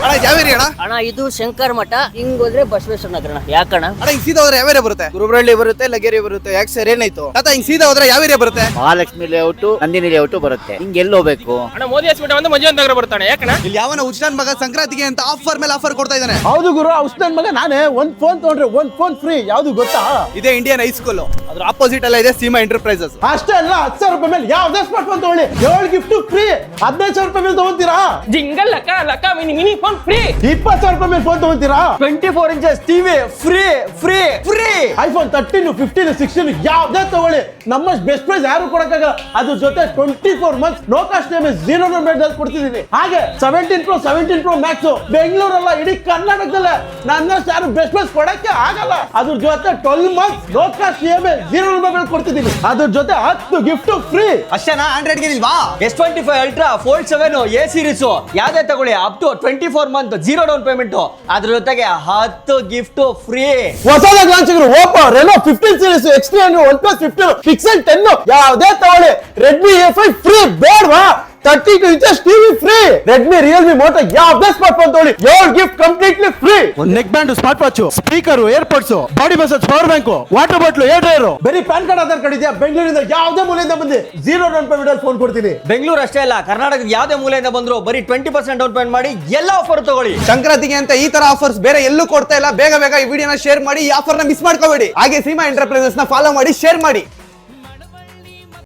ಅಣ್ಣ ಯಾವ ಏರಿಯಾ ಅಣ್ಣ? ಅಣ್ಣ ಇದು ಶಂಕರ್ ಮಠ, ಹಿಂಗ್ ಹೋದ್ರೆ ಬಸವೇಶ್ವರ ನಗರ ಅಣ್ಣ. ಯಾಕಣ್ಣ? ಅಣ್ಣ ಹಿಂಗ್ ಸೀದಾ ಹೋದ್ರೆ ಯಾವ ಏರಿಯಾ ಬರುತ್ತೆ? ಗುರುಬ್ರಳ್ಳಿ ಬರುತ್ತೆ, ಲಗೇರಿ ಬರುತ್ತೆ. ಯಾಕೆ ಸರ್ ಏನಾಯ್ತು? ತಾತ ಹಿಂಗ್ ಸೀದಾ ಹೋದ್ರೆ ಯಾವ ಏರಿಯಾ ಬರುತ್ತೆ? ಮಹಾಲಕ್ಷ್ಮಿ ಲೇಔಟ್, ನಂದಿನಿ ಲೇಔಟ್ ಬರುತ್ತೆ. ಹಿಂಗ್ ಎಲ್ಲಿ ಹೋಗ್ಬೇಕು? ಅಣ್ಣ ಮೋದಿ ಹಾಸ್ಪಿಟಲ್ ಒಂದು ಮಂಜುನಾಥ್ ನಗರ ಬರ್ತಾನೆ. ಯಾಕಣ್ಣ? ಇಲ್ಲಿ ಯಾವನ ಉಚಿತನ್ ಮಗ ಸಂಕ್ರಾಂತಿಗೆ ಅಂತ ಆಫರ್ ಮೇಲೆ ಆಫರ್ ಕೊಡ್ತಾ ಇದ್ದಾನೆ. ಹೌದು ಗುರು, ಔಷಧನ್ ಮಗ ನಾನೇ. ಒಂದ್ ಫೋನ್ ತಗೊಂಡ್ರೆ ಒಂದ್ ಫೋನ್ ಫ್ರೀ. ಯಾವ್ದು ಗೊತ್ತಾ? ಇದೇ ಇಂಡಿಯನ್ ಹೈಸ್ಕೂಲ್, ಅದ್ರ ಆಪೋಸಿಟ್ ಅಲ್ಲ ಇದೆ ಸೀಮಾ ಎಂಟರ್ಪ್ರೈಸಸ್. ಅಷ್ಟೇ ಅಲ್ಲ, 10,000 ರೂಪಾಯಿ ಮೇಲೆ ಯಾವ್ದೇ ಸ್ಮಾರ್ಟ್ ಫೋನ್ ತಗೊಳ್ಳಿ 7 ಗಿಫ್ಟ್ ಫ್ರೀ. 15,000 ರೂಪಾಯಿ ಮೇಲೆ ತಗೊಂತೀರಾ? ಜಿಂಗಲ್ ಲಕ್ಕ ಲಕ್ಕ ಮಿನಿ ಫೋನ್ ಫ್ರೀ. 20,000 ರೂಪಾಯಿ ಮೇಲೆ ಫೋನ್ ತಗೊಂತೀರಾ? 24 inches TV free free free. IPhone 13, 15, 16 ಯಾವ್ದೇ ತಗೊಳ್ಳಿ, ನಮ್ಮ ಬೆಸ್ಟ್ ಪ್ರೈಸ್ ಯಾರು ಕೊಡಕ್ಕಾಗಲ್ಲ. ಅದ್ರ ಜೊತೆ 24 months no cost EMI 0 down ಕೊಡ್ತಿದೀನಿ. ಹಾಗೆ 17 Pro 17 Pro Max ಬೆಂಗಳೂರಲ್ಲ, ಇಡೀ ಕರ್ನಾಟಕದಲ್ಲೇ ನನ್ನಷ್ಟು ಯಾರು ಬೆಸ್ಟ್ ಪ್ರೈಸ್ ಕೊಡಕ್ಕೆ ಆಗಲ್ಲ. ಅದ್ರ ಜೊತೆ 12 months ನೋ ಕಾಸ್ಟ್ ಇಎಂಐ 0 ಕೊಡ್ತಿದೀನಿ. ಅದ್ರ ಜೊತೆ 10 ಗಿಫ್ಟ್ ಫ್ರೀ. ಅಷ್ಟೇನಾ? ಆಂಡ್ರಾಯ್ಡ್ ಗೆ ಇಲ್ವಾ? S25 Ultra Fold 7 A series ಯಾವ್ದೇ ತಗೊಳ್ಳಿ up to 24 month 0 down payment. ಅದ್ರ ಜೊತೆಗೆ 10 ಗಿಫ್ಟ್ ಫ್ರೀ. ಹೊಸದಾಗಿ ಲಾಂಚ್ ಆಗಿರೋ Oppo Reno 15 series, X3 OnePlus 15, Pixel 10 ಯಾವ್ದೇ ತಗೊಳ್ಳಿ. ರೆಡ್ಮಿ A5 ಫ್ರೀ ಬೇಡವಾ? 32 inches TV free. Redmi Realme Moto ಯಾವ್ದೇ ಸ್ಮಾರ್ಟ್ ಫೋನ್ ತಗೊಳ್ಳಿ 7 ಗಿಫ್ಟ್ ಕಂಪ್ಲೀಟ್ಲಿ ಫ್ರೀ. ಒಂದು neck band, smart watch, speaker, airpods, body massage, power bank, water bottle, hair dryer. ಬರೀ PAN card Aadhaar card ಇದೆಯಾ? ಬೆಂಗಳೂರಿಂದ ಯಾವ್ದೇ ಮೂಲೆಯಿಂದ ಬಂದು 0 ಡೌನ್ ಪೇಮೆಂಟ್ ಫೋನ್ ಕೊಡ್ತೀನಿ. ಬೆಂಗಳೂರು ಅಷ್ಟೇ ಅಲ್ಲ, ಕರ್ನಾಟಕದ ಯಾವ್ದೇ ಮೂಲೆಯಿಂದ ಬಂದ್ರು ಬರೀ 20% ಡೌನ್ ಪೇಮೆಂಟ್ ಮಾಡಿ ಎಲ್ಲ ಆಫರ್ ತಗೊಳ್ಳಿ. ಸಂಕ್ರಾಂತಿಗೆ ಅಂತ ಈ ತರ ಆಫರ್ಸ್ ಬೇರೆ ಎಲ್ಲೂ ಕೊಡ್ತಾ ಇಲ್ಲ. ಬೇಗ ಬೇಗ ಈ ವಿಡಿಯೋನ ಶೇರ್ ಮಾಡಿ, ಈ ಆಫರ್ ನ ಮಿಸ್ ಮಾಡ್ಕೋಬೇಡಿ. ಹಾಗೆ ಸೀಮಾ ಎಂಟರ್ಪ್ರೈಸಸ್ ನ ಫಾಲೋ ಮಾಡಿ, ಶೇರ್ ಮಾಡಿ.